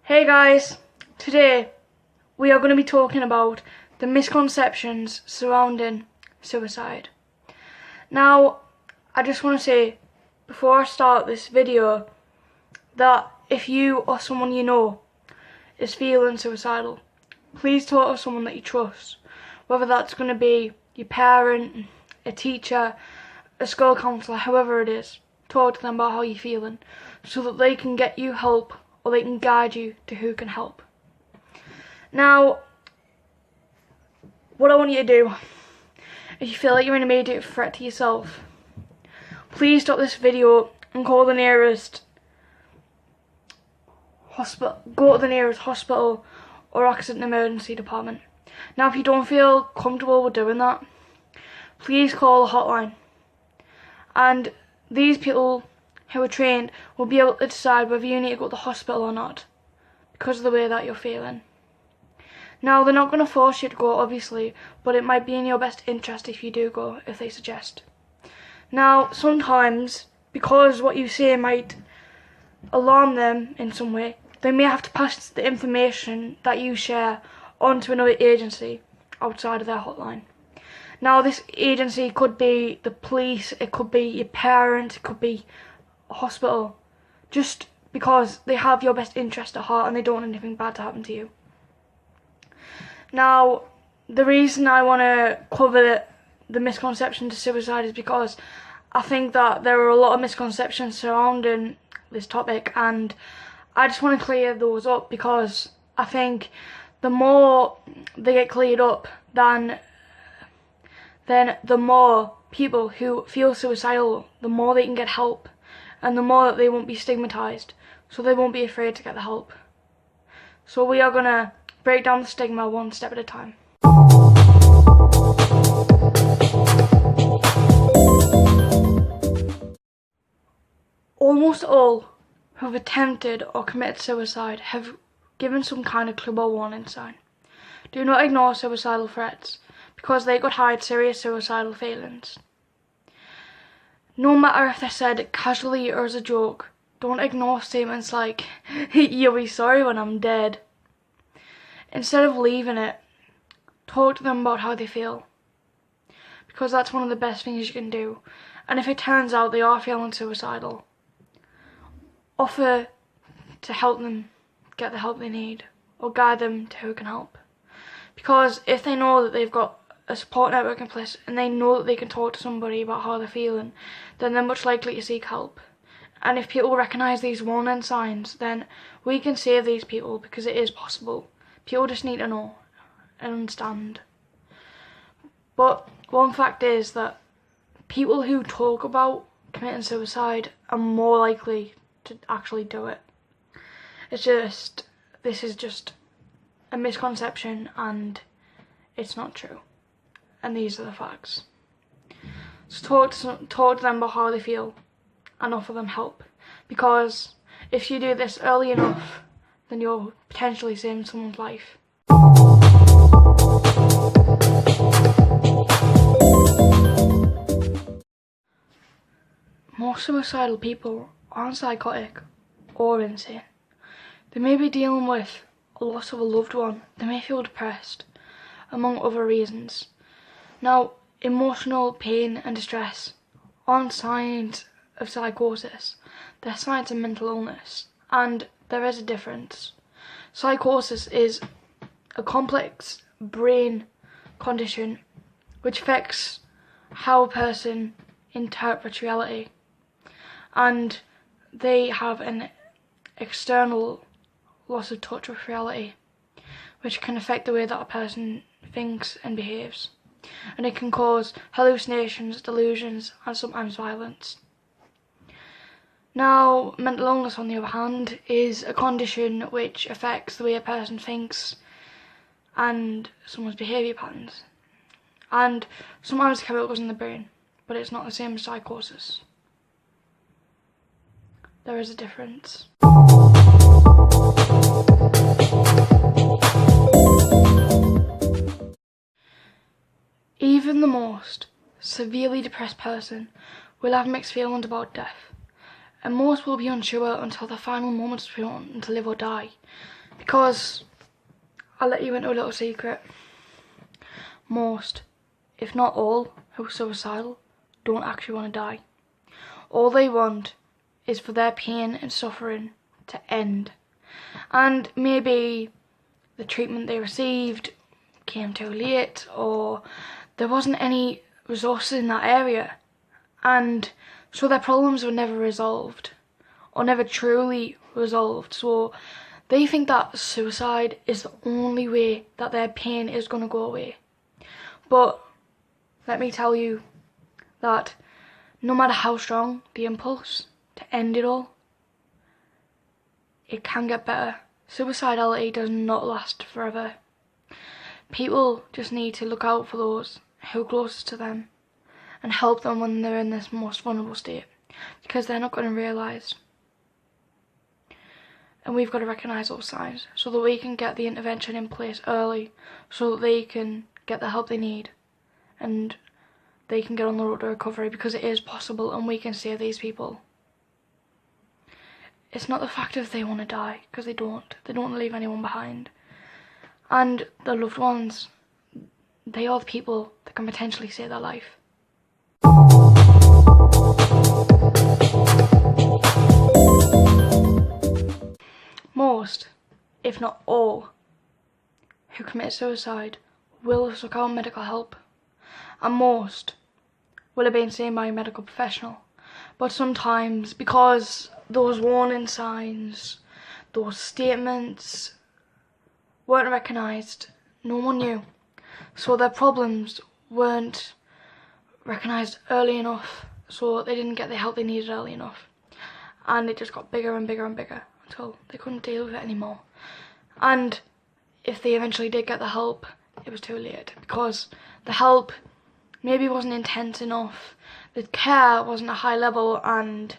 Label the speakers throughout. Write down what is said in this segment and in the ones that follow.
Speaker 1: Hey guys, today we are going to be talking about the misconceptions surrounding suicide. Now, I just want to say before I start this video that if you or someone you know is feeling suicidal, please talk to someone that you trust, whether that's going to be your parent, a teacher, a school counsellor, however it is. Talk to them about how you're feeling so that they can get you help or they can guide you to who can help. Now, what I want you to do, if you feel like you're an immediate threat to yourself, please stop this video and call the nearest hospital. Go to the nearest hospital or accident emergency department. Now, if you don't feel comfortable with doing that, please call the hotline. And these people who are trained will be able to decide whether you need to go to the hospital or not because of the way that you're feeling. Now, they're not going to force you to go, obviously, but it might be in your best interest if you do go, if they suggest. Now, sometimes, because what you say might alarm them in some way, they may have to pass the information that you share on to another agency outside of their hotline. Now, this agency could be the police, it could be your parents, it could be a hospital, just because they have your best interest at heart and they don't want anything bad to happen to you. Now, the reason I want to cover the misconception to suicide is because I think that there are a lot of misconceptions surrounding this topic, and I just want to clear those up because I think the more they get cleared up, then the more people who feel suicidal, the more they can get help, and the more that they won't be stigmatized, so they won't be afraid to get the help. So we are going to break down the stigma one step at a time. Almost all who have attempted or committed suicide have given some kind of clue or warning sign. Do not ignore suicidal threats, because they could hide serious suicidal feelings. No matter if they're said casually or as a joke, don't ignore statements like, "You'll be sorry when I'm dead." Instead of leaving it, talk to them about how they feel, because that's one of the best things you can do. And if it turns out they are feeling suicidal, offer to help them get the help they need, or guide them to who can help. Because if they know that they've got a support network in place and they know that they can talk to somebody about how they're feeling, then they're much likely to seek help. And if people recognise these warning signs, then we can save these people, because it is possible. People just need to know and understand. But one fact is that people who talk about committing suicide are more likely to actually do it. This is just a misconception, and it's not true. And these are the facts. So talk to them about how they feel and offer them help, because if you do this early enough, then you're potentially saving someone's life. Most suicidal people aren't psychotic or insane. They may be dealing with a loss of a loved one, they may feel depressed, among other reasons. Now, emotional pain and distress aren't signs of psychosis, they're signs of mental illness, and there is a difference. Psychosis is a complex brain condition which affects how a person interprets reality, and they have an external loss of touch with reality, which can affect the way that a person thinks and behaves, and it can cause hallucinations, delusions, and sometimes violence. Now, mental illness, on the other hand, is a condition which affects the way a person thinks and someone's behaviour patterns, and sometimes chemicals in the brain, but it's not the same as psychosis. There is a difference. Even the most severely depressed person will have mixed feelings about death, and most will be unsure until the final moments of wanting to live or die. Because I'll let you into a little secret. Most, if not all, who are suicidal don't actually want to die. All they want is for their pain and suffering to end. And maybe the treatment they received came too late, or there wasn't any resources in that area, and so their problems were never resolved, or never truly resolved. So they think that suicide is the only way that their pain is going to go away. But let me tell you that no matter how strong the impulse to end it all, it can get better. Suicidality does not last forever. People just need to look out for those who are closest to them and help them when they're in this most vulnerable state, because they're not going to realise. And we've got to recognise those signs so that we can get the intervention in place early, so that they can get the help they need and they can get on the road to recovery, because it is possible and we can save these people. It's not the fact if they want to die, because they don't want to leave anyone behind. And their loved ones, they are the people that can potentially save their life. Most, if not all, who commit suicide will have sought out medical help, and most will have been seen by a medical professional. But sometimes, because those warning signs, those statements weren't recognised, no one knew, so their problems weren't recognised early enough, so they didn't get the help they needed early enough, and it just got bigger and bigger and bigger until they couldn't deal with it anymore. And if they eventually did get the help, it was too late, because the help maybe wasn't intense enough, the care wasn't a high level, and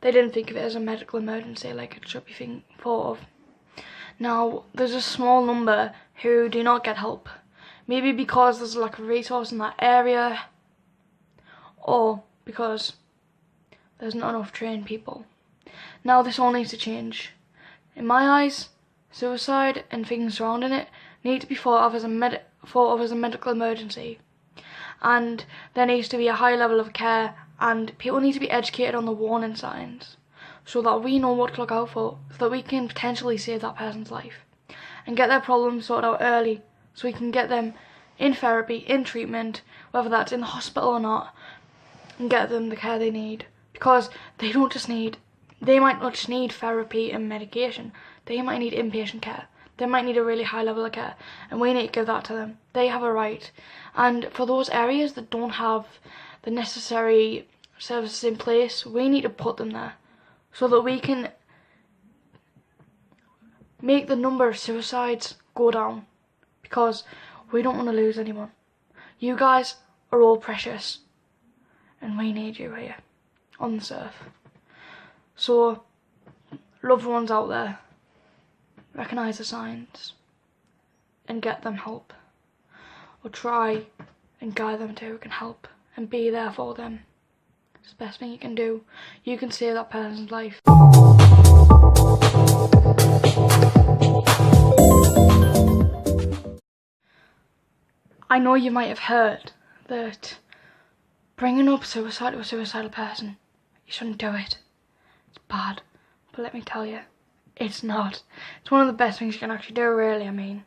Speaker 1: they didn't think of it as a medical emergency like it should be thought of. Now, there's a small number who do not get help, maybe because there's a lack of resource in that area, or because there's not enough trained people. Now, this all needs to change. In my eyes, suicide and things surrounding it need to be thought of as a medical emergency, and there needs to be a high level of care, and people need to be educated on the warning signs so that we know what to look out for, so that we can potentially save that person's life and get their problems sorted out early, so we can get them in therapy, in treatment, whether that's in the hospital or not, and get them the care they need, because they might not just need therapy and medication, they might need inpatient care. They might need a really high level of care, and we need to give that to them. They have a right. And for those areas that don't have the necessary services in place, we need to put them there so that we can make the number of suicides go down, because we don't want to lose anyone. You guys are all precious, and we need you here on this earth. So, loved ones out there, recognise the signs and get them help, or try and guide them to who can help and be there for them. It's the best thing you can do. You can save that person's life. I know you might have heard that bringing up suicide to a suicidal person, you shouldn't do it. It's bad. But let me tell you, it's not. It's one of the best things you can actually do, really. I mean,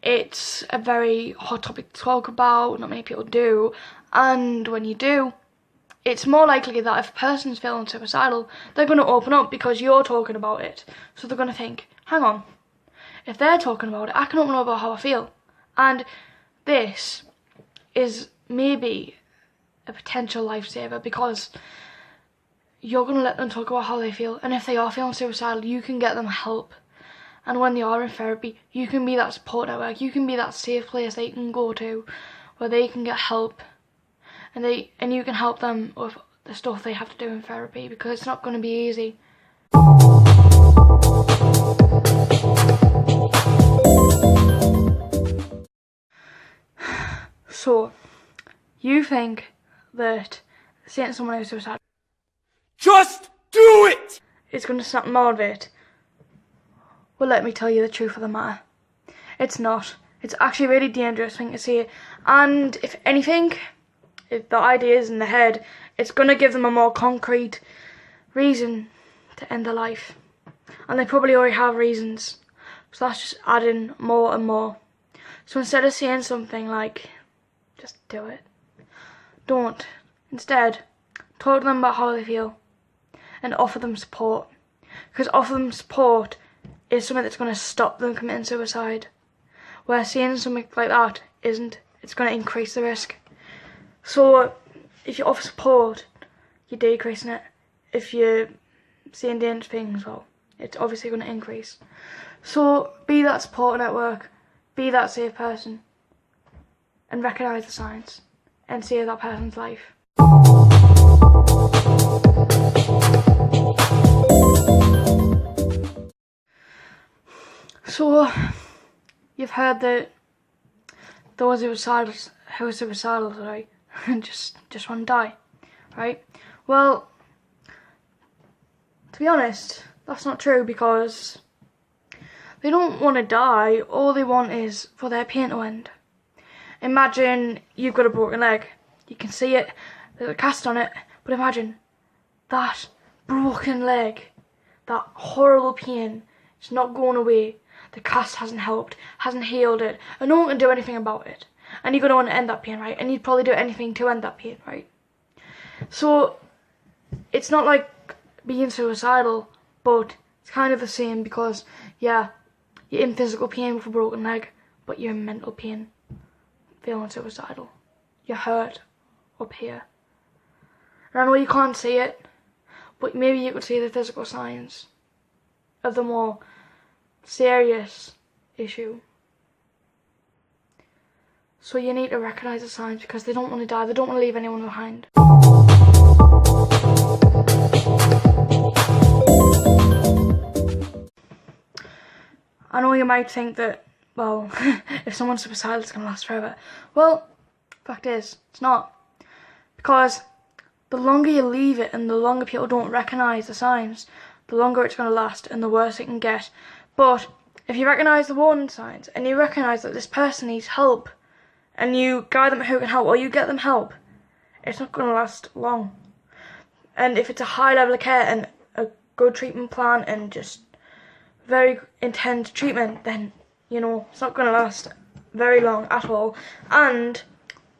Speaker 1: it's a very hot topic to talk about, not many people do, and when you do, it's more likely that if a person's feeling suicidal, they're going to open up because you're talking about it. So they're going to think, hang on, if they're talking about it, I can open up about how I feel. And this is maybe a potential lifesaver, because you're going to let them talk about how they feel, and if they are feeling suicidal, you can get them help. And when they are in therapy, you can be that support network, you can be that safe place they can go to where they can get help, and you can help them with the stuff they have to do in therapy, because it's not going to be easy. So, you think that saying to someone who's suicidal,
Speaker 2: just do it!
Speaker 1: it's going to snap them out of it. Well, let me tell you the truth of the matter. It's not. It's actually a really dangerous thing to say. And if anything, if the idea is in the head, it's going to give them a more concrete reason to end their life. And they probably already have reasons. So that's just adding more and more. So instead of saying something like, just do it, don't. Instead, talk to them about how they feel and offer them support. Because offering them support is something that's going to stop them committing suicide. Where saying something like that isn't. It's going to increase the risk. So if you offer support, you're decreasing it. If you're saying dangerous things, well, it's obviously going to increase. So be that support network, be that safe person, and recognise the signs and save that person's life. So you've heard that those who are suicidal, right, just want to die, right? Well, to be honest, that's not true, because they don't want to die. All they want is for their pain to end. Imagine you've got a broken leg. You can see it, there's a cast on it, but imagine that broken leg, that horrible pain, it's not going away. The cast hasn't helped, hasn't healed it, and no one can do anything about it. And you're going to want to end that pain, right? And you'd probably do anything to end that pain, right? So it's not like being suicidal, but it's kind of the same, because yeah, you're in physical pain with a broken leg, but you're in mental pain feeling suicidal. You're hurt up here. And I know you can't see it, but maybe you could see the physical signs of the more serious issue. So you need to recognise the signs, because they don't want to die, they don't want to leave anyone behind. I know you might think that, well, if someone's suicidal, it's going to last forever. Well, fact is, it's not. Because the longer you leave it and the longer people don't recognise the signs, the longer it's going to last and the worse it can get. But if you recognise the warning signs and you recognise that this person needs help and you guide them who can help, or you get them help, it's not going to last long. And if it's a high level of care and a good treatment plan and just very intense treatment, then, you know, it's not going to last very long at all. And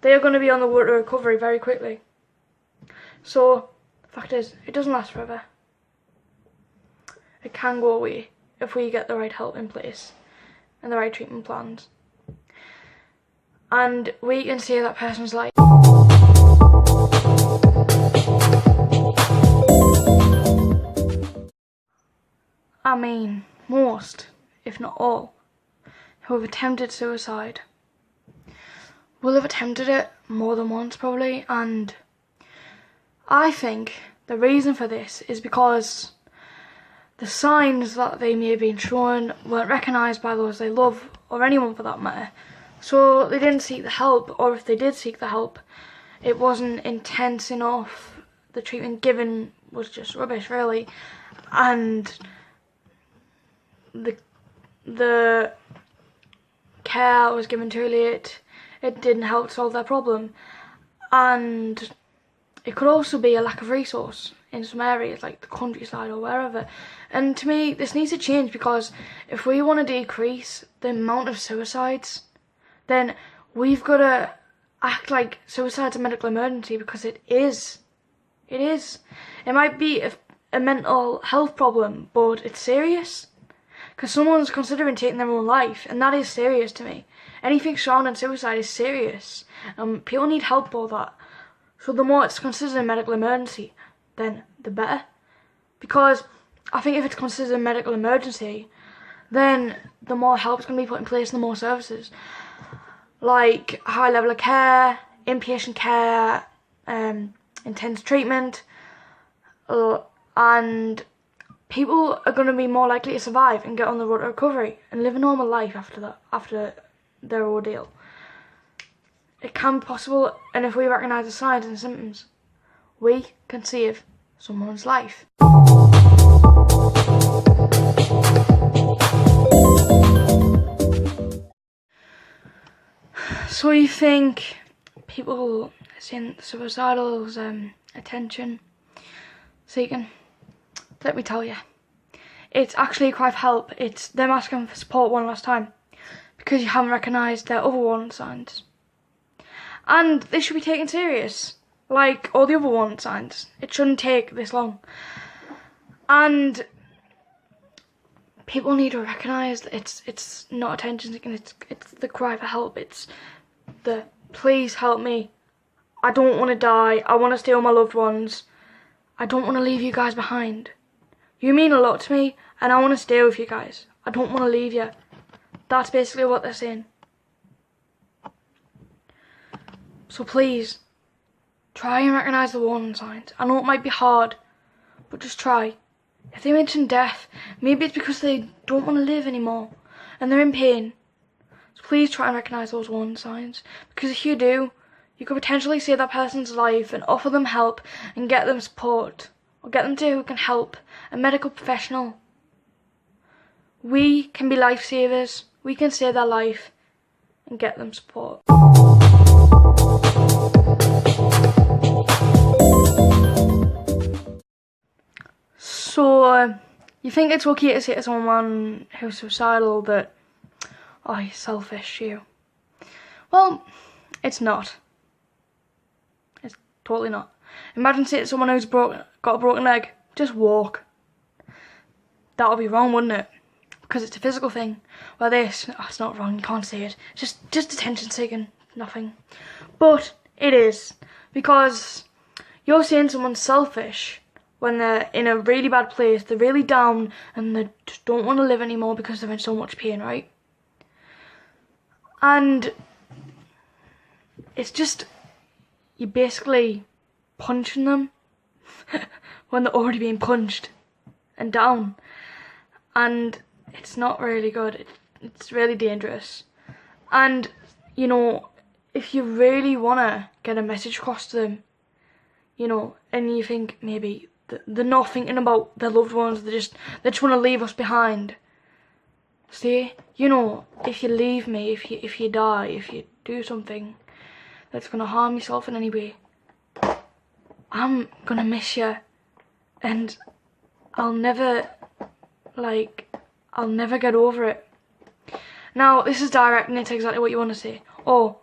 Speaker 1: they are going to be on the road to recovery very quickly. So, the fact is, it doesn't last forever. It can go away if we get the right help in place and the right treatment plans. And we can save that person's life. I mean, most, if not all, who have attempted suicide will have attempted it more than once probably, and I think the reason for this is because the signs that they may have been shown weren't recognised by those they love, or anyone for that matter. So they didn't seek the help, or if they did seek the help, it wasn't intense enough. The treatment given was just rubbish, really, and the care was given too late. It didn't help solve their problem, and it could also be a lack of resource in some areas like the countryside or wherever. And to me, this needs to change, because if we want to decrease the amount of suicides, then we've got to act like suicide's a medical emergency, because it is. It is. It might be a mental health problem, but it's serious. Because someone's considering taking their own life, and that is serious to me. Anything surrounding suicide is serious. People need help for that. So the more it's considered a medical emergency, then the better. Because I think if it's considered a medical emergency, then the more help is going to be put in place and the more services. Like a high level of care, inpatient care, intense treatment, and people are going to be more likely to survive and get on the road to recovery and live a normal life after their ordeal. It can be possible, and if we recognise the signs and symptoms, we can save someone's life. So you think people saying suicidal is attention seeking? Let me tell you, it's actually a cry for help. It's them asking for support one last time because you haven't recognised their other warning signs, and they should be taken serious like all the other warning signs. It shouldn't take this long, and people need to recognise that it's not attention seeking. It's the cry for help. It's the please help me. I don't want to die. I want to stay with my loved ones. I don't want to leave you guys behind. You mean a lot to me, and I want to stay with you guys. I don't want to leave you. That's basically what they're saying. So please, try and recognise the warning signs. I know it might be hard, but just try. If they mention death, maybe it's because they don't want to live anymore, and they're in pain. So please try and recognise those warning signs, because if you do, you could potentially save that person's life and offer them help and get them support, or get them to who can help, a medical professional. We can be lifesavers. We can save their life and get them support. So, you think it's okay to say to someone who's suicidal that, oh, you're selfish, you. Well, it's not. It's totally not. Imagine saying to someone who's got a broken leg, just walk. That would be wrong, wouldn't it? Because it's a physical thing. Well, this, oh, it's not wrong, you can't say it. It's just attention seeking, nothing. But it is, because you're saying someone's selfish when they're in a really bad place, they're really down, and they just don't want to live anymore because they're in so much pain, right? And it's just, you're basically punching them when they're already being punched and down. And it's not really good. It's really dangerous. And, you know, if you really want to get a message across to them, you know, and you think maybe they're not thinking about their loved ones, they just want to leave us behind. See, you know, if you leave me, if you die, if you do something that's going to harm yourself in any way, I'm going to miss you, and I'll never get over it. Now, this is direct and it's exactly what you want to say. Or,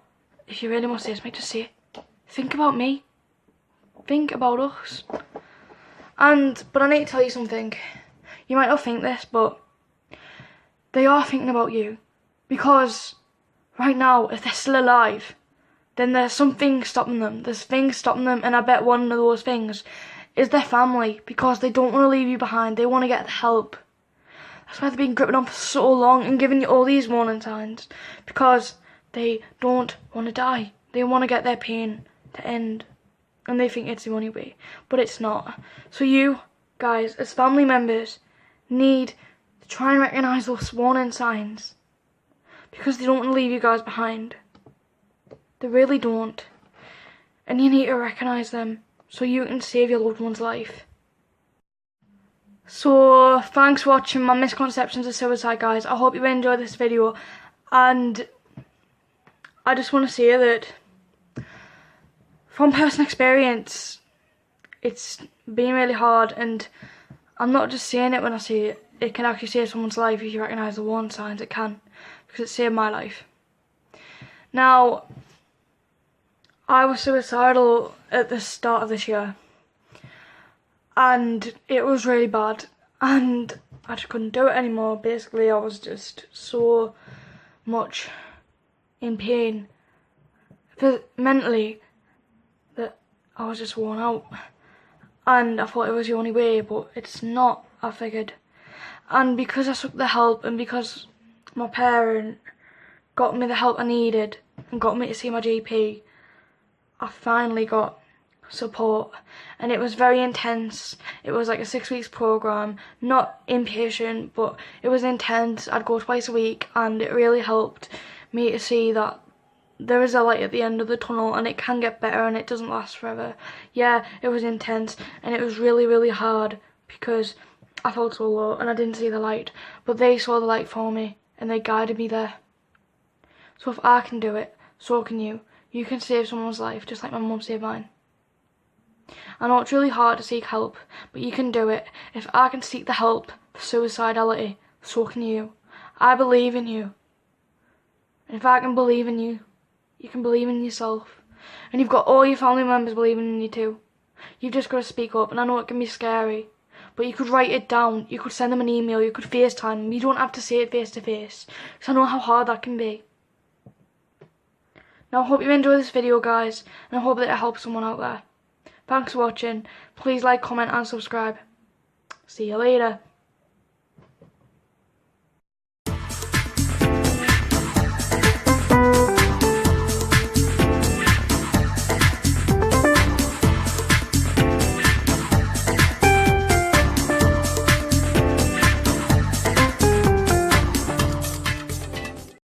Speaker 1: if you really want to say something, just say, think about me. Think about us. But I need to tell you something. You might not think this, but they are thinking about you. Because right now, if they're still alive, then there's something stopping them. There's things stopping them, and I bet one of those things is their family, because they don't want to leave you behind. They want to get the help. That's why they've been gripping on for so long and giving you all these warning signs, because they don't want to die. They want to get their pain to end, and they think it's the only way, but it's not. So you guys, as family members, need to try and recognise those warning signs, because they don't want to leave you guys behind. They really don't, and you need to recognise them so you can save your loved one's life. So, thanks for watching my misconceptions of suicide, guys. I hope you enjoyed this video, and I just want to say that from personal experience, it's been really hard, and I'm not just saying it when I say it. It can actually save someone's life if you recognise the warning signs. It can, because it saved my life. Now, I was suicidal at the start of this year, and it was really bad, and I just couldn't do it anymore. Basically, I was just so much in pain mentally that I was just worn out, and I thought it was the only way, but it's not, I figured. And because I took the help, and because my parent got me the help I needed and got me to see my GP, I finally got support, and it was very intense. It was like a 6 weeks program, not inpatient, but it was intense. I'd go twice a week, and it really helped me to see that there is a light at the end of the tunnel, and it can get better, and it doesn't last forever. Yeah, it was intense, and it was really, really hard, because I felt so low, and I didn't see the light, but they saw the light for me, and they guided me there. So if I can do it, so can you. You can save someone's life, just like my mum saved mine. I know it's really hard to seek help, but you can do it. If I can seek the help for suicidality, so can you. I believe in you. And if I can believe in you, you can believe in yourself. And you've got all your family members believing in you too. You've just got to speak up, and I know it can be scary, but you could write it down, you could send them an email, you could FaceTime them. You don't have to say it face to face, because I know how hard that can be. Now I hope you enjoy this video, guys, and I hope that it helps someone out there. Thanks for watching. Please like, comment and subscribe. See you later.